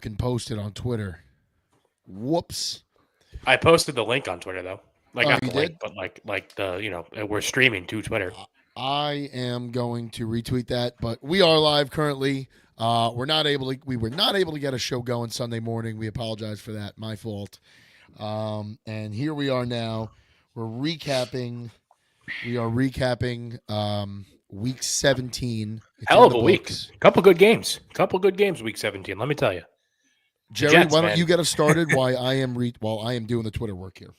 fucking posted on Twitter. Whoops. I posted the link on Twitter though. Like not you the link, did? but like the we're streaming to Twitter. I am going to retweet that, but we are live currently. We were not able to get a show going Sunday morning. We apologize for that. My fault. And here we are now. We're recapping. We are recapping week 17. It's Hell in of the a week. books. Couple good games. week 17. Let me tell you. Jerry, Jets, why don't man. you get us started while I am doing the Twitter work here?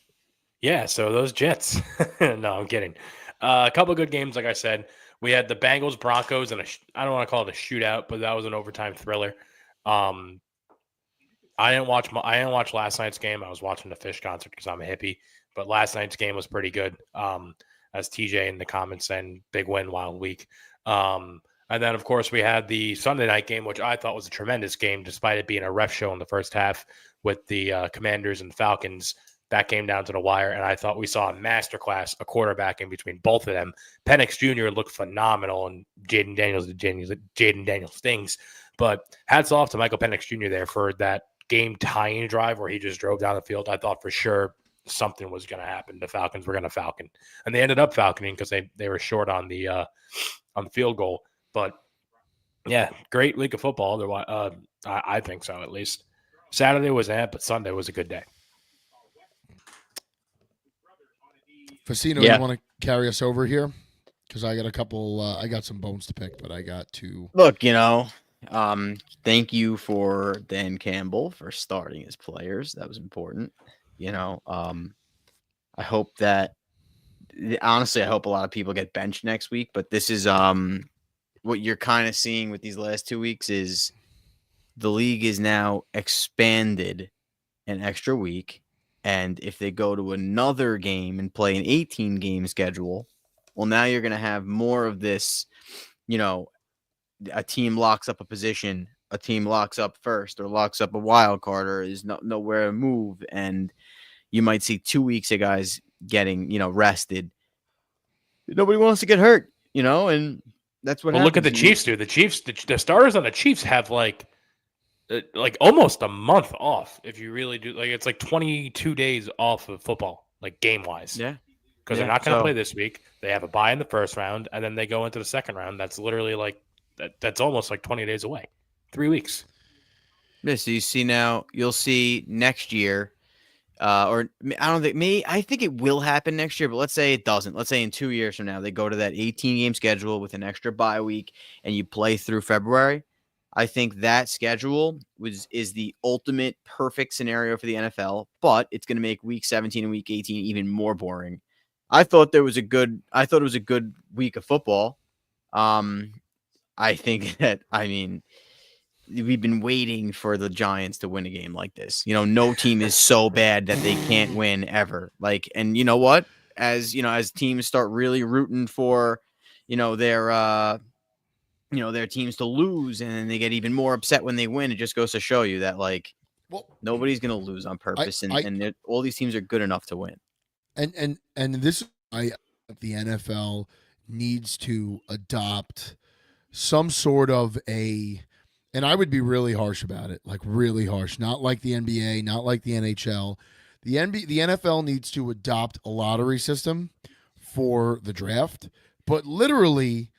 Yeah, so those Jets. No, I'm kidding. A couple good games, like I said. We had the Bengals Broncos and I don't want to call it a shootout, but that was an overtime thriller. I didn't watch last night's game. I was watching the Fish concert because I'm a hippie. But last night's game was pretty good. As TJ in the comments saying, big win, wild week. And then, of course, we had the Sunday night game, which I thought was a tremendous game, despite it being a ref show in the first half with the Commanders and Falcons. That came down to the wire, and I thought we saw a masterclass, a quarterback in between both of them. Penix Jr. looked phenomenal, and Jaden Daniels stings. But hats off to Michael Penix Jr. there for that game-tying drive where he just drove down the field. I thought for sure something was going to happen. The Falcons were going to falcon, and they ended up falconing because they were short on the field goal. But yeah, great week of football. I think so, at least. Saturday was but Sunday was a good day. Facino, you want to carry us over here? Because I got a couple. I got some bones to pick, but I got to look. Thank you for Dan Campbell for starting his players. That was important. I hope that honestly, I hope a lot of people get benched next week. But this is what you're kind of seeing with these last 2 weeks is the league is now expanded an extra week. And if they go to another game and play an 18-game schedule, well, now you're going to have more of this, a team locks up a position, a team locks up first or locks up a wild card or is nowhere to move. And you might see 2 weeks of guys getting, rested. Nobody wants to get hurt, and that's what happens. Look at the Chiefs, dude. The starters on the Chiefs have like almost a month off. If you really do, it's like 22 days off of football, like game wise. Yeah. Because they're not going to play this week. They have a bye in the first round, and then they go into the second round. That's literally that's almost like 20 days away. 3 weeks. Yeah, so you see now, you'll see next year, or I think it will happen next year, but let's say it doesn't. Let's say in 2 years from now, they go to that 18-game schedule with an extra bye week, and you play through February. I think that schedule is the ultimate perfect scenario for the NFL, but it's going to make week 17 and week 18 even more boring. I thought it was a good week of football. I think that, we've been waiting for the Giants to win a game like this. No team is so bad that they can't win ever. And you know what? As teams start really rooting for, their teams to lose, and then they get even more upset when they win. It just goes to show you that nobody's going to lose on purpose, and all these teams are good enough to win. And this, the NFL needs to adopt some sort of and I would be really harsh about it, really harsh, not like the NBA, not like the NHL. The NFL needs to adopt a lottery system for the draft, but literally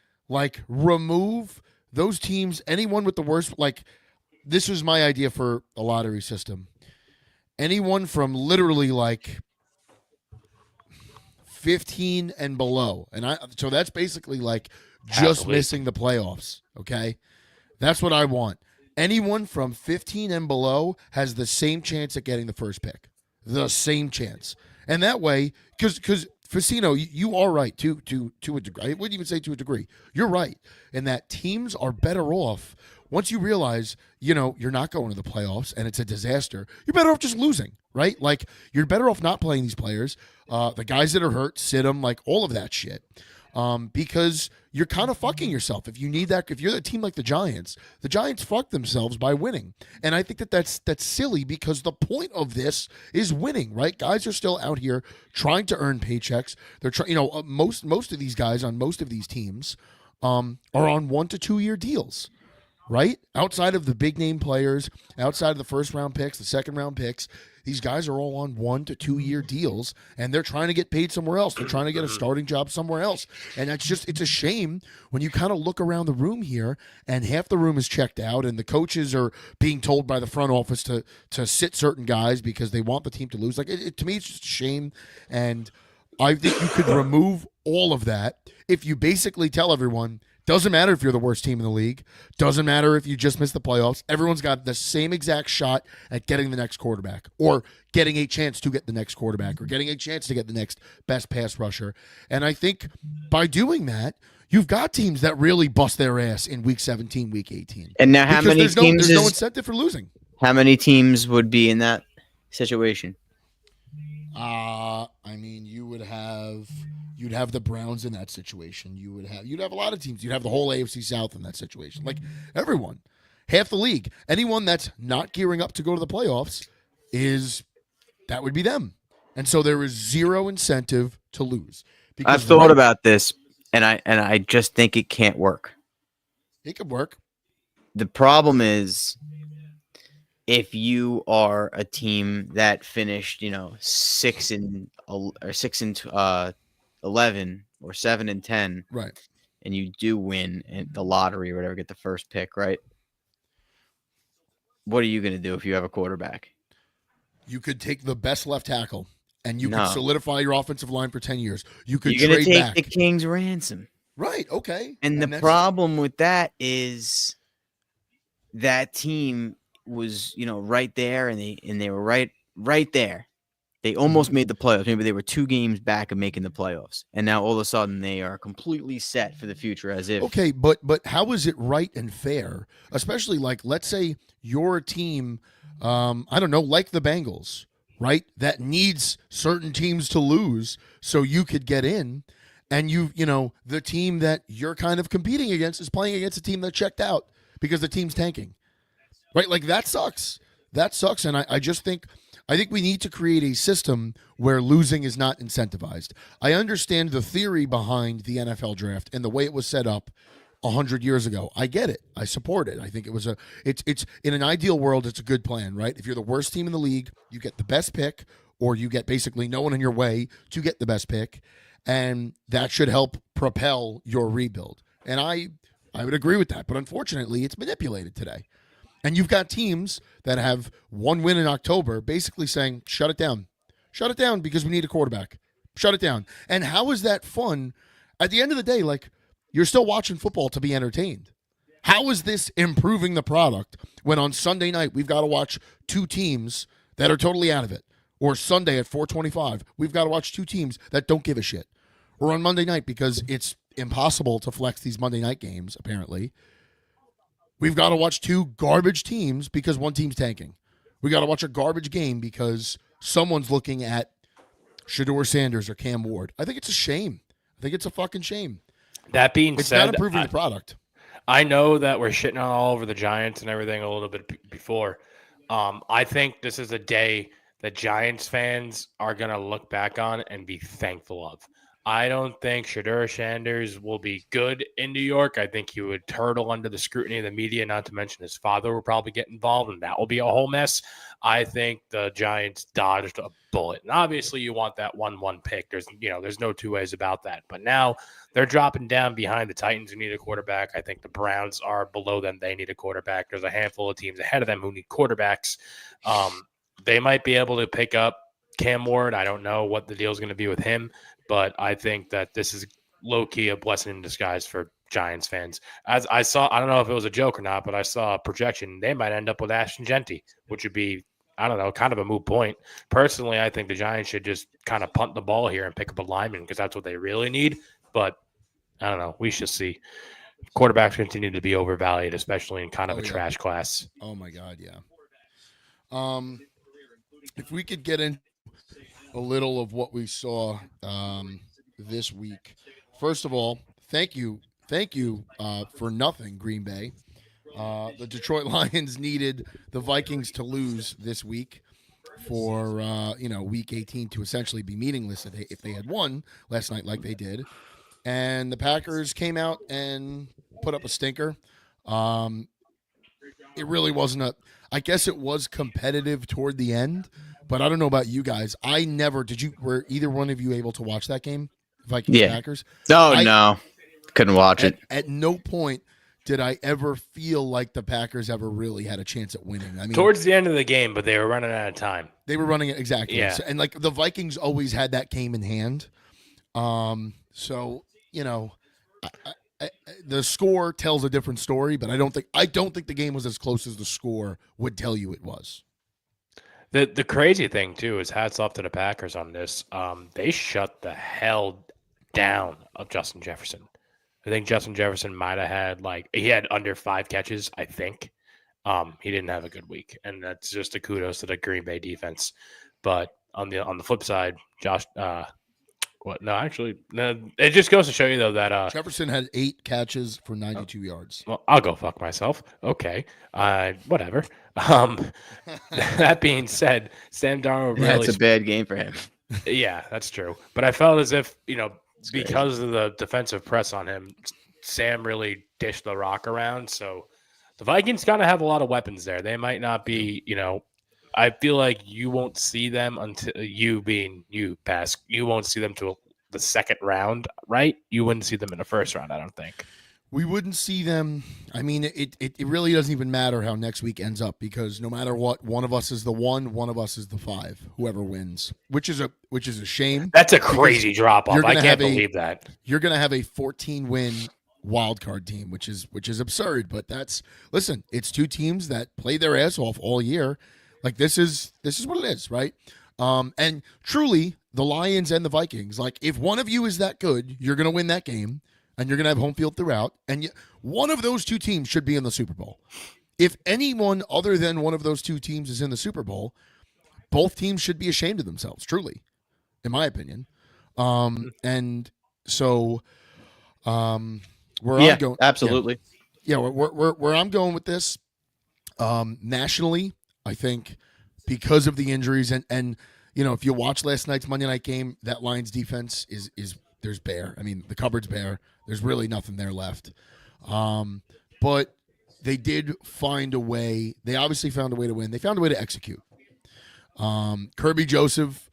remove those teams, anyone with the worst, this was my idea for a lottery system. Anyone from literally 15 and below. So that's basically just missing the playoffs. Okay. That's what I want. Anyone from 15 and below has the same chance at getting the first pick. The same chance. And that way, because Facino, you are right to a degree. I wouldn't even say to a degree. You're right in that teams are better off once you realize, you're not going to the playoffs and it's a disaster. You're better off just losing, right? You're better off not playing these players. The guys that are hurt, sit them, all of that shit. Because you're kind of fucking yourself if you need that. If you're a team like the Giants fuck themselves by winning, and I think that's silly because the point of this is winning, right? Guys are still out here trying to earn paychecks. They're trying, most of these guys on most of these teams are on 1 to 2 year deals, right? Outside of the big name players, outside of the first round picks, the second round picks, these guys are all on 1 to 2 year deals, and they're trying to get paid somewhere else. They're trying to get a starting job somewhere else. And it's a shame when you kind of look around the room here and half the room is checked out, and the coaches are being told by the front office to sit certain guys because they want the team to lose. Like, to me, it's just a shame. And I think you could remove all of that if you basically tell everyone, doesn't matter if you're the worst team in the league. Doesn't matter if you just missed the playoffs. Everyone's got the same exact shot at getting the next quarterback, or getting a chance to get the next quarterback, or getting a chance to get the next best pass rusher. And I think by doing that, you've got teams that really bust their ass in week 17, week 18. And now how Because many teams there's no incentive for losing. How many teams would be in that situation? I mean, you'd have the Browns in that situation. You'd have a lot of teams. You'd have the whole AFC South in that situation. Like, everyone, half the league, anyone that's not gearing up to go to the playoffs that would be them. And so there is zero incentive to lose. I've thought about this, and I just think it can't work. It could work. The problem is, if you are a team that finished, 6-11 or 7-10, right, and you do win in the lottery or whatever, get the first pick, right? What are you going to do if you have a quarterback? You could take the best left tackle, and you could solidify your offensive line for 10 years. You're going to take the King's ransom. Right, okay. And the problem with that is that team was, right there, and they were right there. They almost made the playoffs. Maybe they were 2 games back of making the playoffs, and now all of a sudden they are completely set for the future. As if okay, but how is it right and fair? Especially, like, let's say you're a team, I don't know, like the Bengals, right? That needs certain teams to lose so you could get in, and the team that you're kind of competing against is playing against a team that checked out because the team's tanking. Right, like, that sucks. That sucks, and I think we need to create a system where losing is not incentivized. I understand the theory behind the NFL draft and the way it was set up 100 years ago. I get it. I support it. I think it's in an ideal world, it's a good plan, right? If you're the worst team in the league, you get the best pick, or you get basically no one in your way to get the best pick, and that should help propel your rebuild. And I would agree with that, but unfortunately, it's manipulated today. And you've got teams that have one win in October basically saying, shut it down. Shut it down because we need a quarterback. Shut it down. And how is that fun? At the end of the day, like, you're still watching football to be entertained. How is this improving the product when on Sunday night we've got to watch 2 teams that are totally out of it? Or Sunday at 4:25, we've got to watch 2 teams that don't give a shit. Or on Monday night, because it's impossible to flex these Monday night games, apparently, we've got to watch 2 garbage teams because one team's tanking. We got to watch a garbage game because someone's looking at Shedeur Sanders or Cam Ward. I think it's a shame. I think it's a fucking shame. That being It's said, not improving the product. I know that we're shitting on all over the Giants and everything a little bit before. I think this is a day that Giants fans are going to look back on and be thankful of. I don't think Shedeur Sanders will be good in New York. I think he would turtle under the scrutiny of the media, not to mention his father will probably get involved, and that will be a whole mess. I think the Giants dodged a bullet. And obviously you want that 1-1 pick. There's no 2 ways about that. But now they're dropping down behind the Titans who need a quarterback. I think the Browns are below them. They need a quarterback. There's a handful of teams ahead of them who need quarterbacks. They might be able to pick up Cam Ward. I don't know what the deal is going to be with him. But I think that this is low-key a blessing in disguise for Giants fans. As I saw, I don't know if it was a joke or not, but I saw a projection. They might end up with Ashton Genty, which would be, I don't know, kind of a moot point. Personally, I think the Giants should just kind of punt the ball here and pick up a lineman because that's what they really need. But I don't know. We should see. Quarterbacks continue to be overvalued, especially in kind of a trash class. Oh, my God, yeah. If we could get in a little of what we saw this week. First of all, thank you for nothing, Green Bay. The Detroit Lions needed the Vikings to lose this week for week 18 to essentially be meaningless if they had won last night like they did. And the Packers came out and put up a stinker. it really wasn't I guess it was competitive toward the end, but I don't know about you guys. I never were either one of you able to watch that game? Vikings Packers? No. Couldn't watch it. At no point did I ever feel like the Packers ever really had a chance at winning. I mean, towards the end of the game, but they were running out of time. They were running it exactly. Yeah. So, and like the Vikings always had that game in hand. So, you know, the score tells a different story, but I don't think the game was as close as the score would tell you it was. The crazy thing too is hats off to the Packers on this. They shut the hell down of Justin Jefferson. I think Justin Jefferson might have had he had under 5 catches, I think. He didn't have a good week, and that's just a kudos to the Green Bay defense. But on the flip side, Josh it just goes to show you though that Jefferson had 8 catches for 92 yards. Well, I'll go fuck myself. Okay. Whatever. That being said, Sam Darnold really That's a bad game for him. Yeah, that's true. But I felt as if, because of the defensive press on him, Sam really dished the rock around. So the Vikings kind of have a lot of weapons there. They might not be, I feel like you won't see them until you won't see them till the second round, right? You wouldn't see them in the first round, I don't think. We wouldn't see them. I mean, it really doesn't even matter how next week ends up, because no matter what, one of us is the 1, one of us is the 5, whoever wins, which is a shame. That's a crazy drop off. I can't believe that. You're going to have a 14-win wild card team, which is absurd. But listen, it's 2 teams that play their ass off all year. Like this is what it is, right? And truly, the Lions and the Vikings, like if one of you is that good, you're going to win that game. And you're going to have home field throughout. And one of those 2 teams should be in the Super Bowl. If anyone other than one of those 2 teams is in the Super Bowl, both teams should be ashamed of themselves, truly, in my opinion. And so where I'm going, absolutely. Yeah, where I'm going with this, nationally, I think because of the injuries and if you watch last night's Monday night game, that Lions defense is there's bare. I mean, the cupboard's bare. There's really nothing there left. But they did find a way. They obviously found a way to win. They found a way to execute. Kirby Joseph,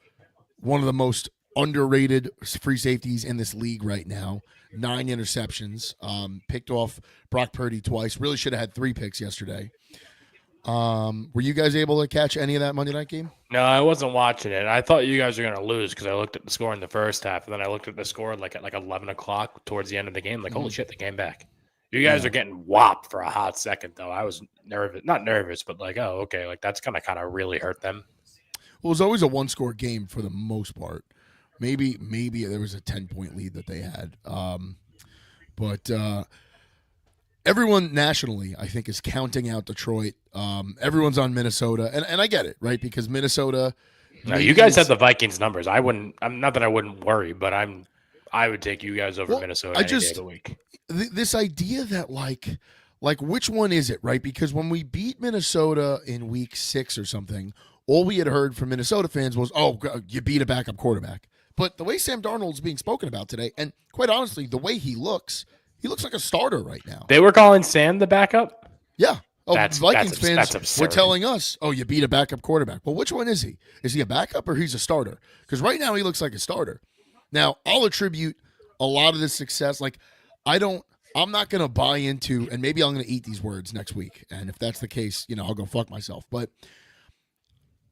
one of the most underrated free safeties in this league right now. 9 interceptions. Picked off Brock Purdy twice. Really should have had 3 picks yesterday. Were you guys able to catch any of that Monday night game? No, I wasn't watching it. I thought you guys were going to lose because I looked at the score in the first half, and then I looked at the score at 11 o'clock towards the end of the game. Holy shit, they came back. You guys are getting whopped for a hot second, though. I was nervous. Not nervous, but oh, okay. That's going to kind of really hurt them. Well, it was always a 1-score game for the most part. Maybe there was a 10-point lead that they had. But everyone nationally, I think, is counting out Detroit. Everyone's on Minnesota, and I get it, right? Because Minnesota. No, you guys had the Vikings numbers. I wouldn't. I'm not that I wouldn't worry, but I would take you guys over Minnesota any day of the week. This idea that like which one is it, right? Because when we beat Minnesota in week 6 or something, all we had heard from Minnesota fans was, "Oh, you beat a backup quarterback." But the way Sam Darnold's being spoken about today, and quite honestly, the way he looks like a starter right now. They were calling Sam the backup? Yeah. Oh, Vikings that's fans were telling us, "Oh, you beat a backup quarterback." Well, which one is he? Is he a backup or he's a starter? Because right now he looks like a starter. Now, I'll attribute a lot of this success. I'm not going to buy into, and maybe I'm going to eat these words next week. And if that's the case, I'll go fuck myself. But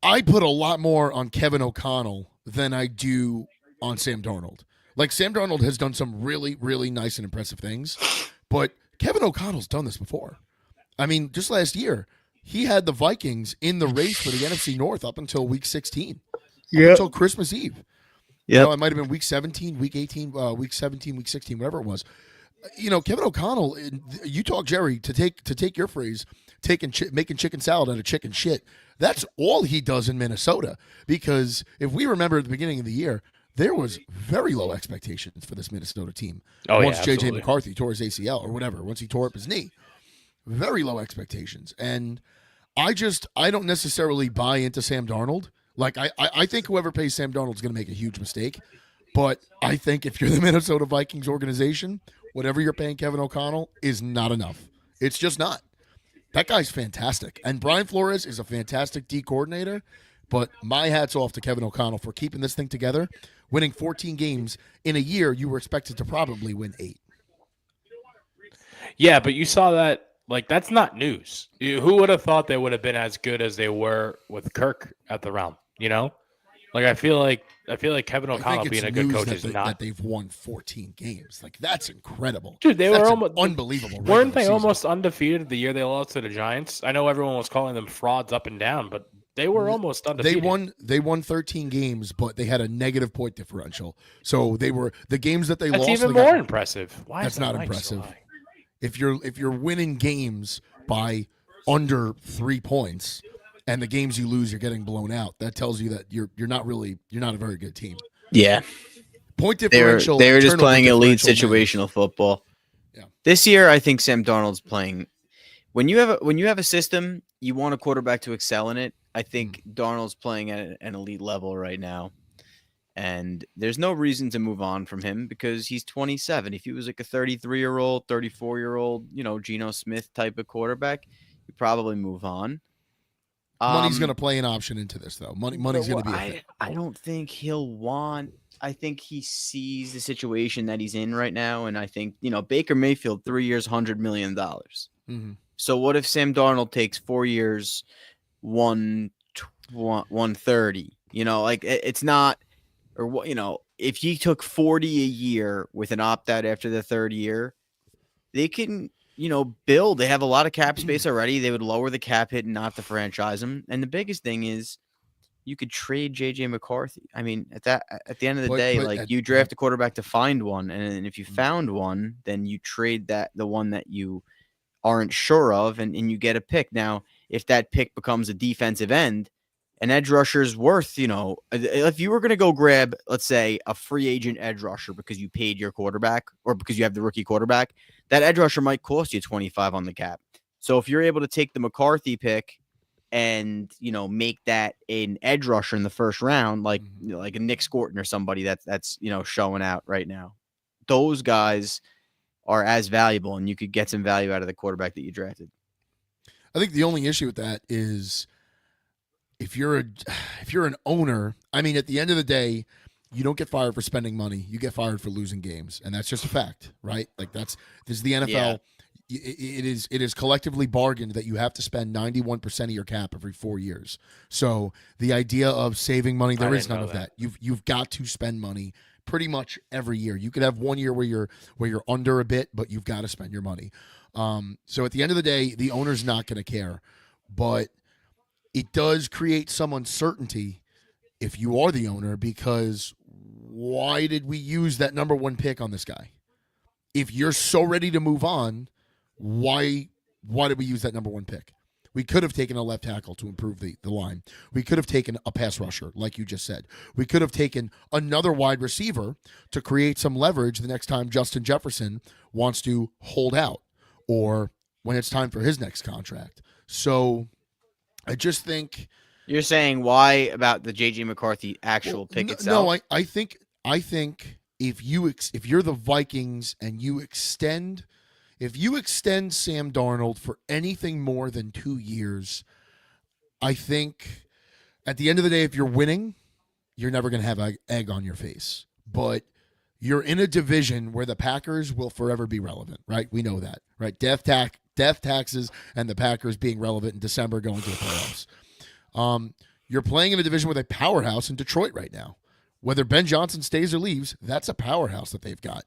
I put a lot more on Kevin O'Connell than I do on Sam Darnold. Sam Darnold has done some really, really nice and impressive things, but Kevin O'Connell's done this before. I mean, just last year, he had the Vikings in the race for the NFC North up until week 16, until Christmas Eve. Yeah, it might have been week 17, week 18, week 17, week 16, whatever it was. Kevin O'Connell, you talk Jerry to take your phrase, making chicken salad out of chicken shit. That's all he does in Minnesota. Because if we remember at the beginning of the year, there was very low expectations for this Minnesota team. Once J.J. McCarthy tore his ACL or whatever, once he tore up his knee, very low expectations. And I don't necessarily buy into Sam Darnold. I think whoever pays Sam Darnold is going to make a huge mistake. But I think if you're the Minnesota Vikings organization, whatever you're paying Kevin O'Connell is not enough. It's just not. That guy's fantastic. And Brian Flores is a fantastic D coordinator, but my hat's off to Kevin O'Connell for keeping this thing together, winning 14 games in a year you were expected to probably win 8. Yeah, but you saw that, like, that's not news. Who would have thought they would have been as good as they were with Kirk at the realm, you know? Like, I feel like Kevin O'Connell being a good coach is not. That they've won 14 games. Like, that's incredible. Dude, they That's were an almost unbelievable. Weren't they regular almost season. undefeated the year they lost to the Giants? I know everyone was calling them frauds up and down, but they were almost undefeated. They won 13 games, but they had a negative point differential. So they were the games that they That's lost. even they got- more impressive. Why That's is that not mic so impressive. high? If you're winning games by under 3 points, and the games you lose you're getting blown out, that tells you that you're not a very good team. Yeah. Point They were differential. just turnover playing elite differential matters. situational football. Yeah. This year, I think Sam Darnold's playing. When you have a system, you want a quarterback to excel in it. I think Darnold's playing at an elite level right now, and there's no reason to move on from him because he's 27. If he was like a 33-year-old, 34-year-old, Geno Smith type of quarterback, you probably move on. Money's going to play an option into this, though. Money's going to be a thing. I don't think he'll want. I think he sees the situation that he's in right now, and I think Baker Mayfield 3 years, $100 million. Mhm. So what if Sam Darnold takes 4 years, 130? It's not, or what if he took 40 a year with an opt out after the third year, they can. Build. They have a lot of cap space already. They would lower the cap hit and not have to franchise him. And the biggest thing is you could trade JJ McCarthy. I mean, at the end of the day, you draft a quarterback to find one, and if you found one, then you trade the one that you aren't sure of, and you get a pick. Now, if that pick becomes a defensive end, an edge rusher is worth, if you were going to go grab, let's say, a free agent edge rusher because you paid your quarterback or because you have the rookie quarterback, that edge rusher might cost you 25 on the cap. So if you're able to take the McCarthy pick and, make that an edge rusher in the first round, like a Nick Scorton or somebody that's showing out right now, those guys are as valuable, and you could get some value out of the quarterback that you drafted. I think the only issue with that is if you're an owner, I mean, at the end of the day, you don't get fired for spending money. You get fired for losing games, and that's just a fact, right? Like this is the NFL. Yeah. It is collectively bargained that you have to spend 91% of your cap every 4 years. So the idea of saving money, there is none of that. You've got to spend money pretty much every year. You could have 1 year where you're under a bit, but you've got to spend your money. So at the end of the day, the owner's not going to care, but it does create some uncertainty if you are the owner, because why did we use that number 1 pick on this guy? If you're so ready to move on, why did we use that number 1 pick? We could have taken a left tackle to improve the line. We could have taken a pass rusher, like you just said. We could have taken another wide receiver to create some leverage the next time Justin Jefferson wants to hold out or when it's time for his next contract. So I just think you're saying why about the JJ McCarthy actual pick itself? No, I think if you're the Vikings and you extend Sam Darnold for anything more than 2 years, I think at the end of the day, if you're winning, you're never going to have an egg on your face. But you're in a division where the Packers will forever be relevant, right? We know that, right? Death taxes and the Packers being relevant in December going to the playoffs. You're playing in a division with a powerhouse in Detroit right now. Whether Ben Johnson stays or leaves, that's a powerhouse that they've got.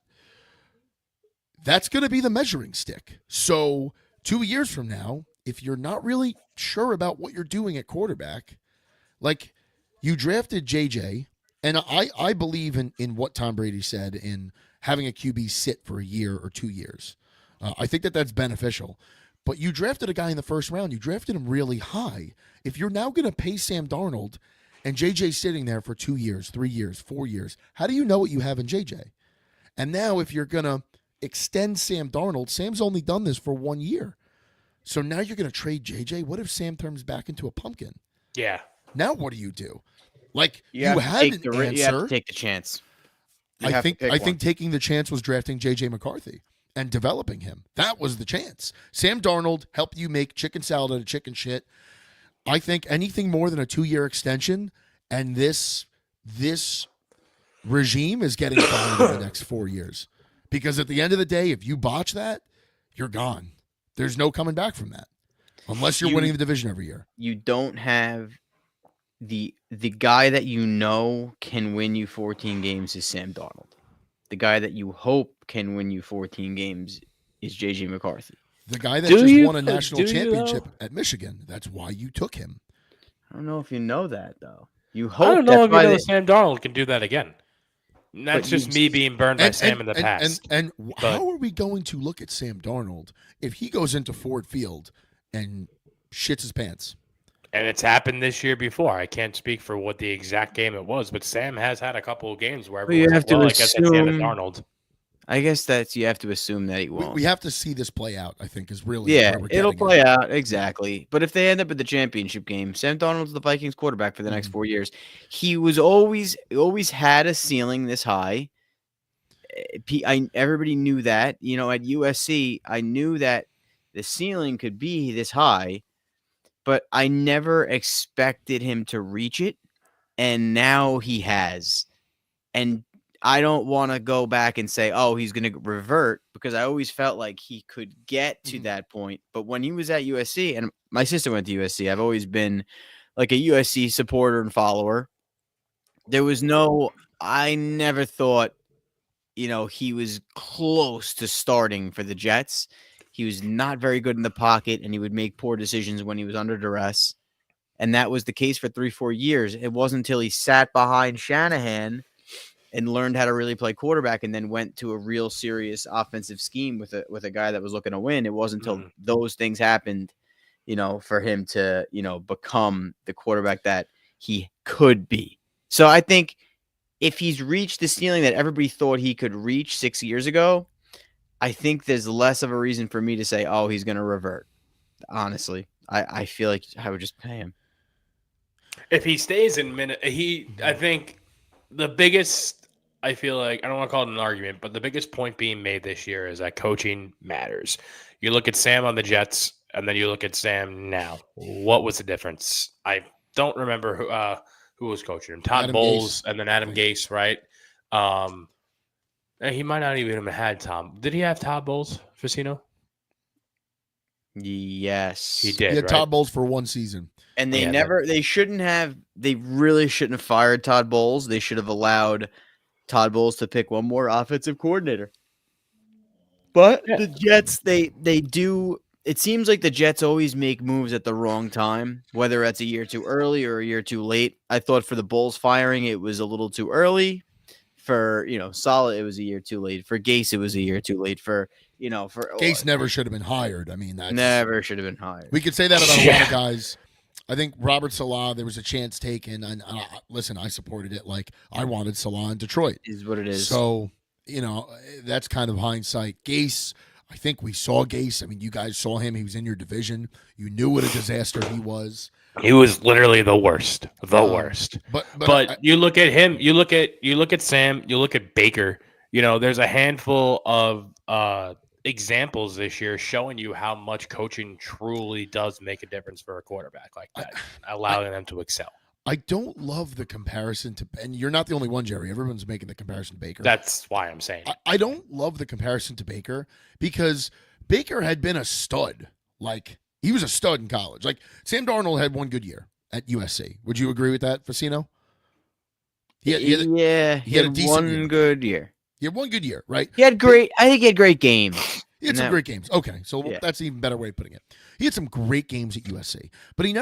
That's going to be the measuring stick. So 2 years from now, if you're not really sure about what you're doing at quarterback, like you drafted JJ, and I believe in what Tom Brady said in having a QB sit for a year or 2 years. I think that's beneficial. But you drafted a guy in the first round. You drafted him really high. If you're now going to pay Sam Darnold and JJ's sitting there for 2 years, 3 years, 4 years, how do you know what you have in JJ? And now if you're going to extend Sam Darnold, Sam's only done this for 1 year. So now you're going to trade JJ? What if Sam turns back into a pumpkin? Yeah. Now what do you do? Like You you have had to an take the, answer. you have to take the chance. I think taking the chance was drafting JJ McCarthy. and developing him. That was the chance. Sam Darnold helped you make chicken salad out of chicken shit. I think anything more than a 2-year extension and this regime is getting fined in the next 4 years. Because at the end of the day, if you botch that, you're gone. There's no coming back from that. Unless you're winning the division every year. You don't have the guy that you know can win you 14 games is Sam Darnold. The guy that you hope can win you 14 games is J.J. McCarthy. The guy that just won a national championship at Michigan. That's why you took him. I don't know if you know that, though. You hope I don't know if you know they, Sam Darnold can do that again. And that's But just me being burned by Sam in the past. And how are we going to look at Sam Darnold if he goes into Ford Field and shits his pants? And it's happened this year before. I can't speak for what the exact game it was, but Sam has had a couple of games where you have to I guess that's the end of assume- Darnold. I guess that's you have to assume that he We, won't. we have to see this play out, I think, is really Yeah, where we're it'll getting play at. out exactly. But if they end up at the championship game, Sam Darnold's the Vikings quarterback for the next 4 years. He was always had a ceiling this high. Everybody knew that. You know, at USC, I knew that the ceiling could be this high, but I never expected him to reach it, and now he has. And I don't want to go back and say, oh, he's going to revert, because I always felt like he could get to that point. But when he was at USC, and my sister went to USC, I've always been like a USC supporter and follower. I never thought, he was close to starting for the Jets. He was not very good in the pocket, and he would make poor decisions when he was under duress. And that was the case for 3-4 years. It wasn't until he sat behind Shanahan and learned how to really play quarterback, and then went to a real serious offensive scheme with a guy that was looking to win. It wasn't until those things happened, for him to, become the quarterback that he could be. So I think if he's reached the ceiling that everybody thought he could reach 6 years ago, I think there's less of a reason for me to say, oh, he's going to revert. Honestly, I feel like I would just pay him. If he stays in I think the biggest, I feel like, I don't want to call it an argument, but the biggest point being made this year is that coaching matters. You look at Sam on the Jets, and then you look at Sam now. What was the difference? I don't remember who was coaching him. Todd Adam Bowles Gase. and then Adam Gase, right? And he might not even have had Tom. Did he have Todd Bowles, Facino? Yes. He He did, had right? Todd Bowles for one season. And they Yeah, they really shouldn't have fired Todd Bowles. They should have allowed Todd Bowles to pick one more offensive coordinator. But the Jets, they do. It seems like the Jets always make moves at the wrong time, whether that's a year too early or a year too late. I thought for the Bowles firing, it was a little too early. For, Solid, it was a year too late. For Gase, it was a year too late. For Gase never should have been hired. I mean, that's never should have been hired. We could say that about a lot of guys. I think Robert Salah, there was a chance taken, and listen, I supported it. Like, I wanted Salah in Detroit. Is what it is. So, that's kind of hindsight. Gase, I think we saw Gase. I mean, you guys saw him. He was in your division. You knew what a disaster he was. He was literally the worst. Worst. But you look at him, you look at Sam, you look at Baker. There's a handful of examples this year showing you how much coaching truly does make a difference for a quarterback like that, allowing them to excel. I don't love the comparison to, and you're not the only one, Jerry. Everyone's making the comparison to Baker. That's why I'm saying it. I don't love the comparison to Baker because Baker had been a stud. Like, he was a stud in college. Like, Sam Darnold had one good year at USC. Would you agree with that, Facino? He had a decent one year. good year. He had one good year, right? I think he had great games. He had some great games. Okay, so Yeah. that's an even better way of putting it. He had some great games at USC, but he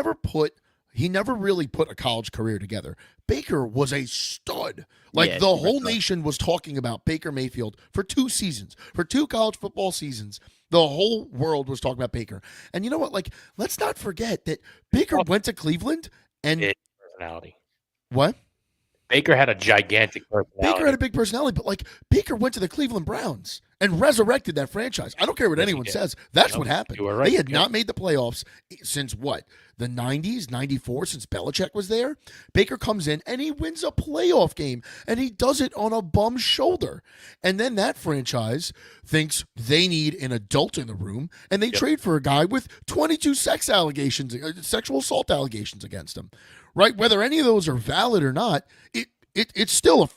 never really put a college career together. Baker was a stud. Like, Yeah, the he whole was. nation was talking about Baker Mayfield for 2 seasons, for 2 college football seasons. The whole world was talking about Baker. And you know what? Like, let's not forget that Baker went to Cleveland and Big personality. what? Baker had a gigantic personality. Baker had a big personality, but like, Baker went to the Cleveland Browns and resurrected that franchise. I don't care what Yes, he anyone did. says. That's No, what happened. you were right. They had Yep. not made the playoffs since what? The 90s, 94, since Belichick was there. Baker comes in and he wins a playoff game, and he does it on a bum shoulder. And then that franchise thinks they need an adult in the room, and they trade for a guy with 22 sexual assault allegations against him. Right? Whether any of those are valid or not, it's still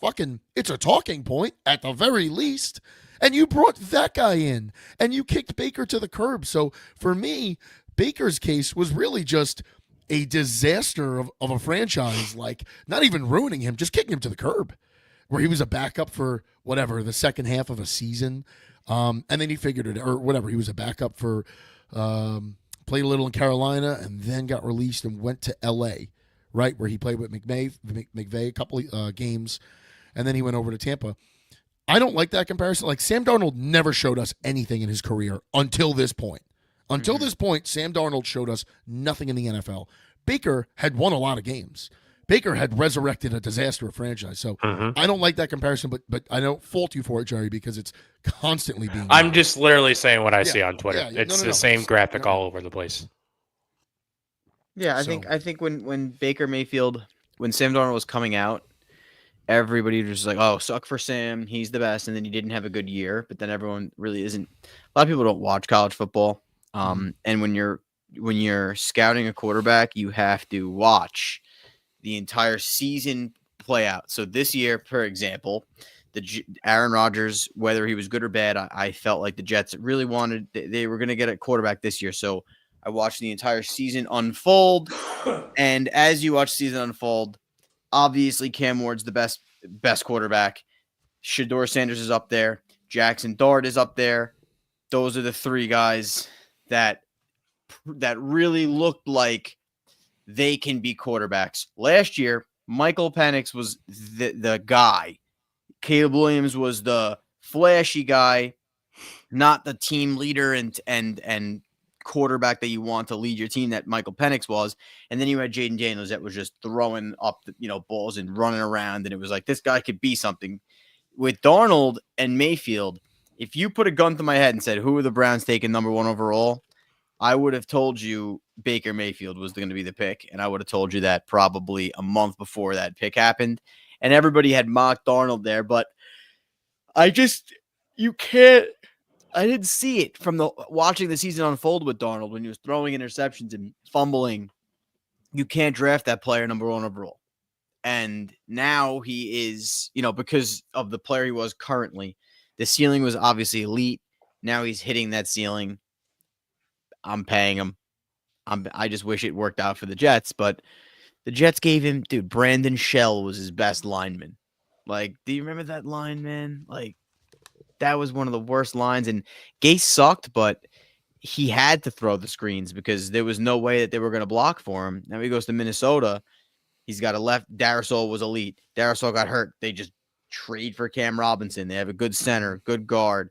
it's a talking point at the very least. And you brought that guy in, and you kicked Baker to the curb. So for me, Baker's case was really just a disaster of a franchise, like not even ruining him, just kicking him to the curb, where he was a backup for whatever, the second half of a season. And then he figured it, or whatever, he was a backup for, played a little in Carolina and then got released and went to L.A., right, where he played with McVay a couple of games, and then he went over to Tampa. I don't like that comparison. Like, Sam Darnold never showed us anything in his career until this point. Until this point, Sam Darnold showed us nothing in the NFL. Baker had won a lot of games. Baker had resurrected a disaster of franchise. So I don't like that comparison, but I don't fault you for it, Jerry, because it's constantly being I'm used. just literally saying what I see on Twitter. Yeah, It's no. the same graphic all over the place. Yeah, I think when Baker Mayfield, when Sam Darnold was coming out, everybody was just like, "Oh, suck for Sam, he's the best," and then he didn't have a good year. But then everyone really isn't. A lot of people don't watch college football, and when you're scouting a quarterback, you have to watch the entire season play out. So this year, for example, Aaron Rodgers, whether he was good or bad, I felt like the Jets really wanted they were going to get a quarterback this year. So I watched the entire season unfold, and as you watch the season unfold, obviously Cam Ward's the best quarterback. Shedeur Sanders is up there. Jackson Dart is up there. Those are the three guys that really looked like they can be quarterbacks. Last year, Michael Penix was the guy. Caleb Williams was the flashy guy, not the team leader and quarterback that you want to lead your team that Michael Penix was. And then you had Jaden Daniels that was just throwing up balls and running around, and it was like, this guy could be something. With Darnold and Mayfield, if you put a gun to my head and said, who are the Browns taking number 1 overall, I would have told you Baker Mayfield was going to be the pick, and I would have told you that probably a month before that pick happened, and everybody had mocked Darnold there, but I didn't see it from watching the season unfold with Darnold when he was throwing interceptions and fumbling. You can't draft that player number 1 overall. And now he is, because of the player he was currently, the ceiling was obviously elite. Now he's hitting that ceiling. I'm paying him. I just wish it worked out for the Jets, but the Jets gave him, Brandon Shell was his best lineman. Like, do you remember that line, man? Like, that was one of the worst lines, and Gase sucked, but he had to throw the screens because there was no way that they were going to block for him. Now he goes to Minnesota. He's got a left. Darrisaw was elite. Darrisaw got hurt. They just trade for Cam Robinson. They have a good center, good guard.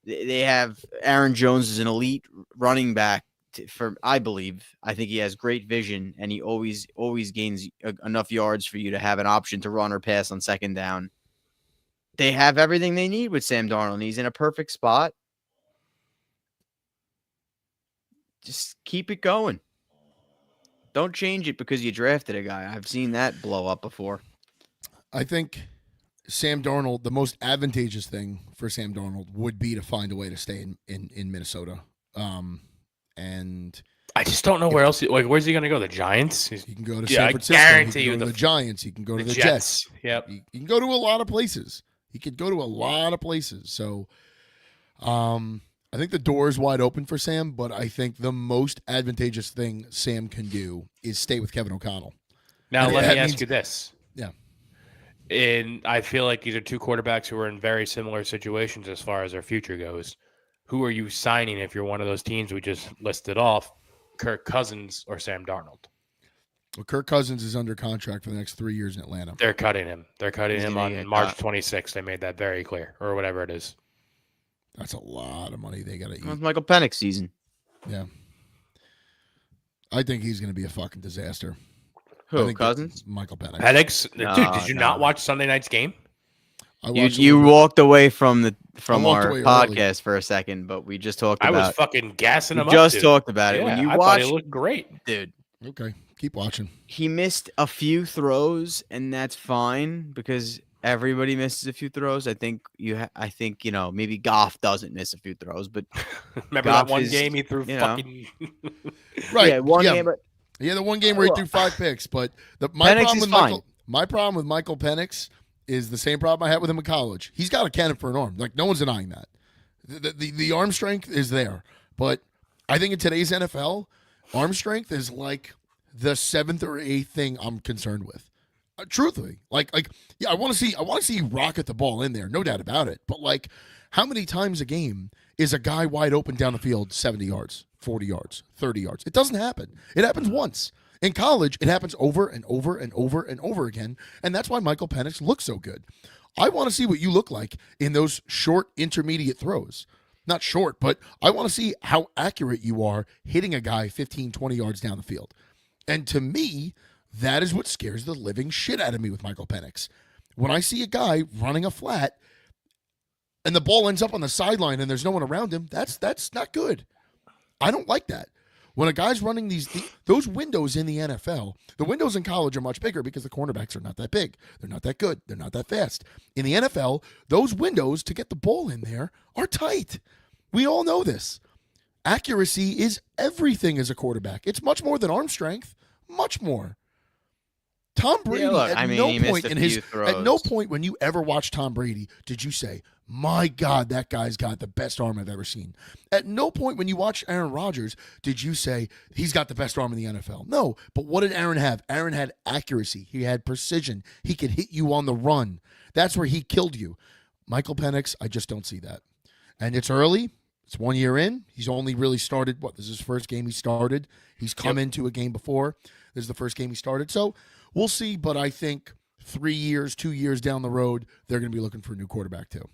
They have Aaron Jones as an elite running back. I think he has great vision, and he always gains enough yards for you to have an option to run or pass on second down. They have everything they need with Sam Darnold, and he's in a perfect spot. Just keep it going. Don't change it because you drafted a guy. I've seen that blow up before. I think Sam Darnold, the most advantageous thing for Sam Darnold would be to find a way to stay in Minnesota. And I just don't know where else. Where's he going to go? The Giants? He can go to San Francisco. I guarantee he can you go to the Giants. He can go to the Jets. Yep. He can go to a lot of places. He could go to a lot of places. So, I think the door is wide open for Sam, but I think the most advantageous thing Sam can do is stay with Kevin O'Connell. Now, And let that me ask means- you this. Yeah. And I feel like these are two quarterbacks who are in very similar situations as far as their future goes. Who are you signing if you're one of those teams we just listed off, Kirk Cousins or Sam Darnold? Well, Kirk Cousins is under contract for the next 3 years in Atlanta. They're cutting him. They're cutting He's him gonna on get March cut. 26th. They made that very clear, or whatever it is. That's a lot of money they got to It was eat. Michael Penix season. Yeah. I think he's going to be a fucking disaster. I Who, think Cousins? Michael Penix. Penix, dude, did you no. not watch Sunday night's game? I watched a You little bit. walked away from walked our away early. podcast for a second, but we just talked I was about. fucking gassing We him just up, dude. talked about it. Yeah, When you I thought he watch, looked great. dude, Okay, keep watching. he missed a few throws, and that's fine because everybody misses a few throws. I think maybe Goff doesn't miss a few throws, but Remember Goff that one is, game he threw you know. fucking Right. yeah, one game. But Yeah, the one game where he threw 5 picks. But Penix is fine. My problem with Michael Penix is the same problem I had with him in college. He's got a cannon for an arm. Like, no one's denying that. The arm strength is there. But I think in today's NFL, arm strength is like the 7th or 8th thing I'm concerned with. Truthfully. Yeah, I want to see you rocket the ball in there, no doubt about it. But like, how many times a game is a guy wide open down the field 70 yards, 40 yards, 30 yards? It doesn't happen. It happens once. In college, it happens over and over and over and over again, and that's why Michael Penix looks so good. I want to see what you look like in those short, intermediate throws. Not short, but I want to see how accurate you are hitting a guy 15, 20 yards down the field. And to me, that is what scares the living shit out of me with Michael Penix. When I see a guy running a flat and the ball ends up on the sideline and there's no one around him, that's not good. I don't like that. When a guy's running those windows in the NFL, the windows in college are much bigger because the cornerbacks are not that big. They're not that good. They're not that fast. In the NFL, those windows to get the ball in there are tight. We all know this. Accuracy is everything as a quarterback. It's much more than arm strength. Much more. Tom Brady, at no point when you ever watched Tom Brady did you say, my God, that guy's got the best arm I've ever seen. At no point when you watch Aaron Rodgers did you say he's got the best arm in the NFL. No, but what did Aaron have? Aaron had accuracy. He had precision. He could hit you on the run. That's where he killed you. Michael Penix, I just don't see that. And it's early. It's 1 year in. He's only really started, this is his first game he started. He's come into a game before. This is the first game he started. So we'll see, but I think 3 years, 2 years down the road, they're going to be looking for a new quarterback too.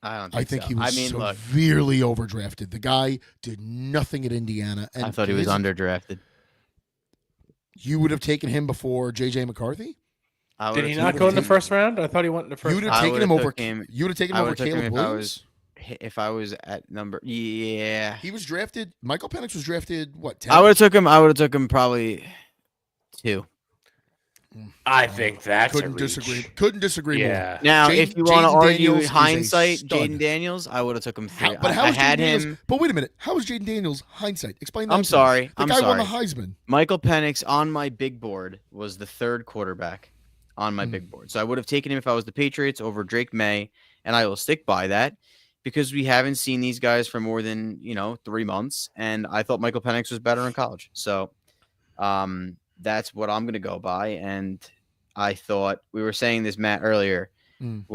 I think so. He was severely overdrafted. The guy did nothing at Indiana. And I thought he was underdrafted. You would have taken him before J.J. McCarthy? Did he not go in the first round? I thought he went in the first round. You would have taken him over Caleb Williams? If I was at number, yeah. He was drafted. Michael Penix was drafted, 10? I would have took him probably 2. I think that's couldn't disagree more. Now, if you want to argue Daniels hindsight, Jaden Daniels, I would have took him 3. But I had him. But wait a minute. How was Jaden Daniels hindsight? Explain that. I'm sorry. The guy won the Heisman. Michael Penix on my big board was the 3rd quarterback on my big board. So I would have taken him if I was the Patriots over Drake May, and I will stick by that because we haven't seen these guys for more than 3 months, and I thought Michael Penix was better in college. So, that's what I'm going to go by. And I thought we were saying this, Matt, earlier. I'm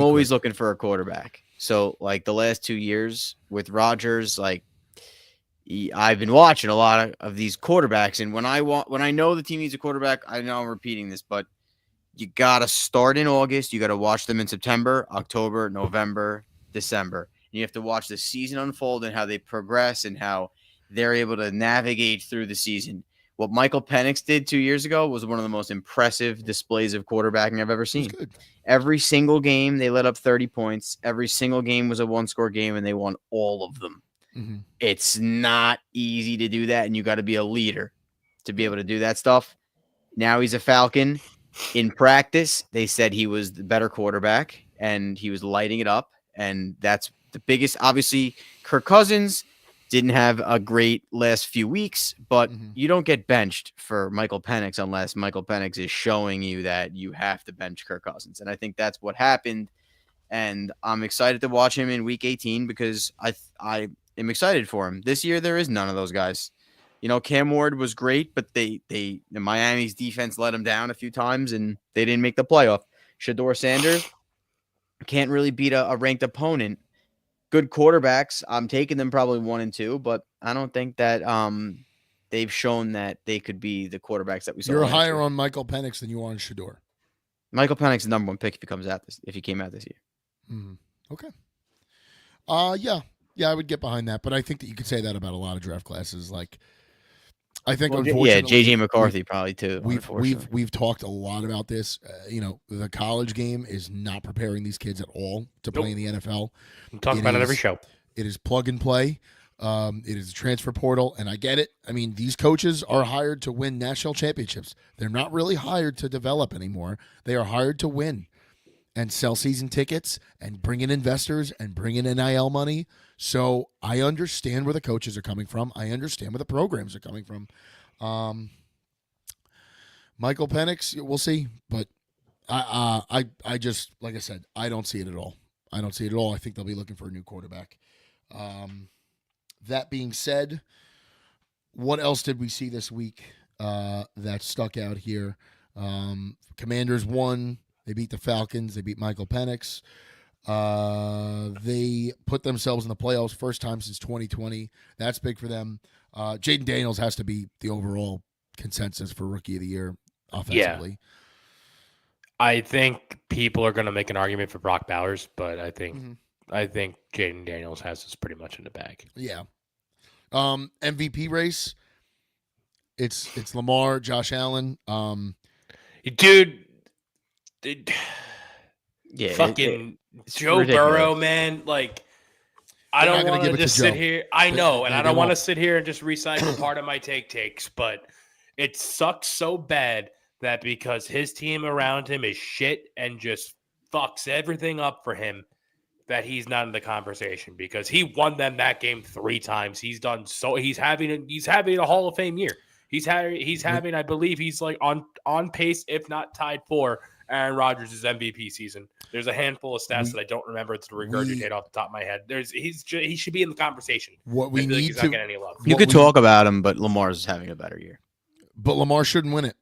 always looking for a quarterback. So like the last 2 years with Rodgers, like I've been watching a lot of these quarterbacks. And when I know the team needs a quarterback, I know I'm repeating this, but you got to start in August. You got to watch them in September, October, November, December. And you have to watch the season unfold and how they progress and how they're able to navigate through the season. What Michael Penix did 2 years ago was one of the most impressive displays of quarterbacking I've ever seen. Every single game, they let up 30 points. Every single game was a one-score game, and they won all of them. Mm-hmm. It's not easy to do that, and you got to be a leader to be able to do that stuff. Now he's a Falcon. In practice, they said he was the better quarterback, and he was lighting it up, and that's the biggest. Obviously, Kirk Cousins didn't have a great last few weeks, but you don't get benched for Michael Penix unless Michael Penix is showing you that you have to bench Kirk Cousins. And I think that's what happened. And I'm excited to watch him in week 18 because I am excited for him. This year, there is none of those guys. Cam Ward was great, but Miami's defense let him down a few times and they didn't make the playoff. Shedeur Sanders can't really beat a ranked opponent. Good quarterbacks. I'm taking them probably 1 and 2, but I don't think that they've shown that they could be the quarterbacks that we saw. You're higher on Michael Penix than you are on Shedeur. Michael Penix is the number 1 pick if he came out this year. Okay. Yeah, I would get behind that, but I think that you could say that about a lot of draft classes. Like, I think Well, unfortunately, JJ McCarthy probably too. we've talked a lot about this. The college game is not preparing these kids at all to play in the NFL. I'm talking about it every show. It is plug and play. It is a transfer portal, and I get it. I mean, these coaches are hired to win national championships. They're not really hired to develop anymore. They are hired to win and sell season tickets and bring in investors and bring in NIL money. So I understand where the coaches are coming from. I understand where the programs are coming from. Michael Penix, we'll see, but I just, like I said, I don't see it at all. I don't see it at all. I think they'll be looking for a new quarterback. That being said, what else did we see this week that stuck out here? Commanders won. They beat the Falcons. They beat Michael Penix. They put themselves in the playoffs first time since 2020. That's big for them. Jaden Daniels has to be the overall consensus for Rookie of the Year offensively. Yeah. I think people are going to make an argument for Brock Bowers, but I think Jaden Daniels has this pretty much in the bag. Yeah. MVP race. It's Lamar, Josh Allen. Dude, Yeah, fucking Joe ridiculous. Burrow, man. Like, I They're not don't gonna want give to it to just sit Joe. here. I know, and I they don't want to won't. sit here and just recycle part of my takes, but it sucks so bad that because his team around him is shit and just fucks everything up for him, that he's not in the conversation because he won them that game 3 times. He's done so. He's having a Hall of Fame year. He's having, I believe he's like on pace, if not tied for Aaron Rodgers' MVP season. There's a handful of stats that I don't remember to regurgitate off the top of my head. He should be in the conversation. What we I feel like need he's to not getting any love. You could talk about him, but Lamar's having a better year. But Lamar shouldn't win it.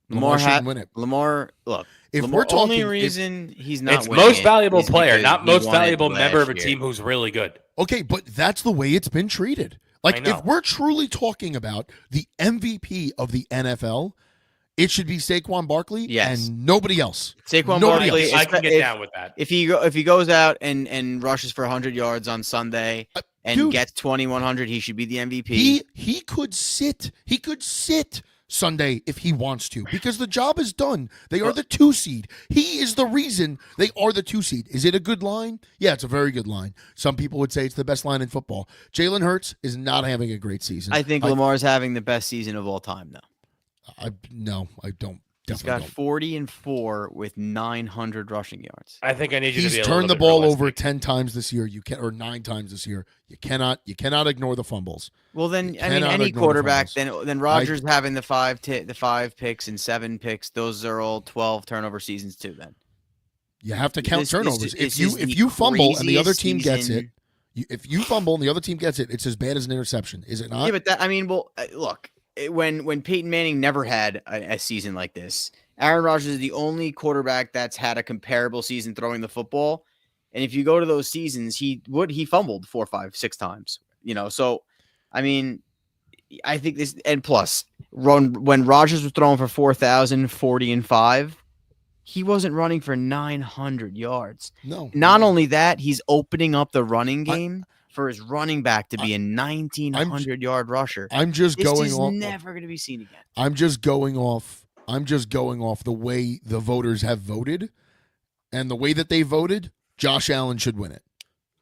Lamar shouldn't win it. Lamar, look. If Lamar, we're talking, only reason he's not It's winning most it valuable is player, because not he most won it valuable member of a last team year. who's really good. okay, but that's the way it's been treated. I Like, know. if we're truly talking about the MVP of the NFL, it should be Saquon Barkley Yes. and nobody else. Saquon Nobody Barkley. I can get if- down with that. If he goes out and rushes for 100 yards on Sunday and dude. gets 2,100, he should be the MVP. He could sit. He could sit Sunday if he wants to because the job is done. They are the 2 seed. He is the reason they are the 2 seed. Is it a good line? Yeah, it's a very good line. Some people would say it's the best line in football. Jalen Hurts is not having a great season. I think Lamar's having the best season of all time, though. No, I don't. He's Definitely got don't. 40 and 4 with 900 rushing yards. I think I need you to He's be a turned the little bit ball realistic. over 10 times this year. Or 9 times this year. You cannot ignore the fumbles. Well, then You I mean, cannot any ignore the quarterback. fumbles. Then Rodgers having the 5 picks and 7 picks. Those are all 12 turnover seasons too. Then You have to count This- turnovers. this If is the you fumble and the other craziest team gets season. it, if you fumble and the other team gets it, it's as bad as an interception, is it not? Yeah, but look, when Peyton Manning never had a season like this, Aaron Rodgers is the only quarterback that's had a comparable season throwing the football. And if you go to those seasons, he fumbled 4, 5, 6 times. So I mean, I think this, and plus, when Rodgers was throwing for 4,000, 40 and 5, he wasn't running for 900 yards. No. Not only that, he's opening up the running game for his running back to be a 1,900-yard rusher. I'm just This going is off. never going to be seen again. I'm just going off the way the voters have voted, and the way that they voted. Josh Allen should win it,